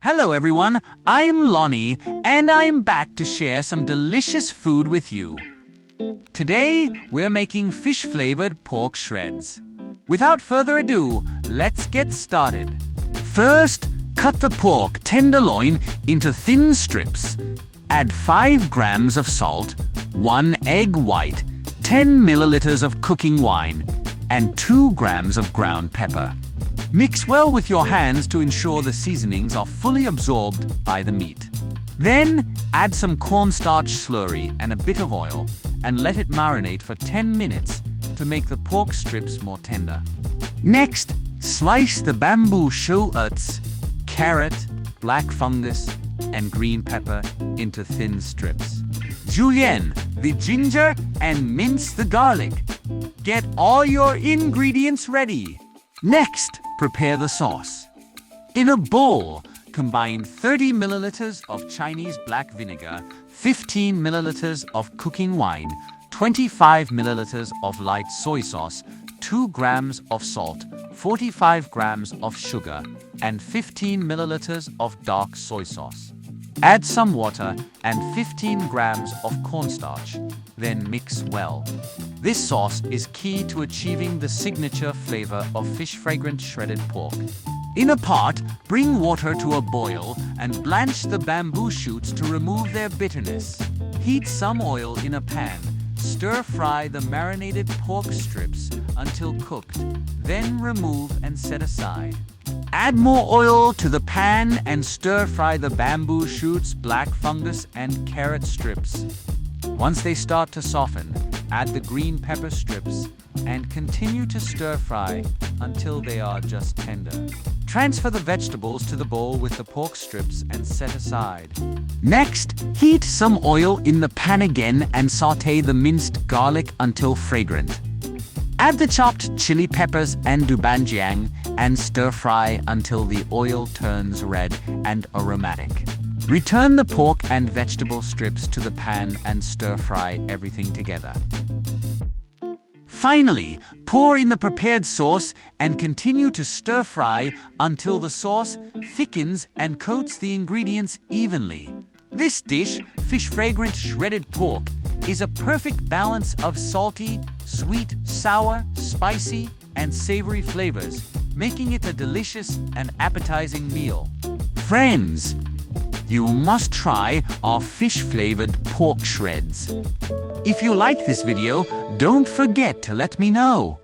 Hello everyone, I'm Lonnie and I'm back to share some delicious food with you. Today, we're making fish-flavored pork shreds. Without further ado, let's get started. First, cut the pork tenderloin into thin strips. Add 5 grams of salt, 1 egg white, 10 milliliters of cooking wine, and 2 grams of ground pepper. Mix well with your hands to ensure the seasonings are fully absorbed by the meat. Then, add some cornstarch slurry and a bit of oil, and let it marinate for 10 minutes to make the pork strips more tender. Next, slice the bamboo shallots, carrot, black fungus, and green pepper into thin strips. Julienne, the ginger, and mince the garlic. Get all your ingredients ready. Next, prepare the sauce. In a bowl, combine 30 milliliters of Chinese black vinegar, 15 milliliters of cooking wine, 25 milliliters of light soy sauce, 2 grams of salt, 45 grams of sugar, and 15 milliliters of dark soy sauce. Add some water and 15 grams of cornstarch, then mix well. This sauce is key to achieving the signature flavor of fish-fragrant shredded pork. In a pot, bring water to a boil and blanch the bamboo shoots to remove their bitterness. Heat some oil in a pan. Stir-fry the marinated pork strips until cooked, then remove and set aside. Add more oil to the pan and stir-fry the bamboo shoots, black fungus, and carrot strips. Once they start to soften, add the green pepper strips and continue to stir-fry until they are just tender. Transfer the vegetables to the bowl with the pork strips and set aside. Next, heat some oil in the pan again and sauté the minced garlic until fragrant. Add the chopped chili peppers and doubanjiang and stir-fry until the oil turns red and aromatic. Return the pork and vegetable strips to the pan and stir-fry everything together. Finally, pour in the prepared sauce and continue to stir-fry until the sauce thickens and coats the ingredients evenly. This dish, fish-fragrant shredded pork, is a perfect balance of salty, sweet, sour, spicy, and savory flavors, making it a delicious and appetizing meal. Friends, you must try our fish-flavored pork shreds. If you like this video, don't forget to let me know.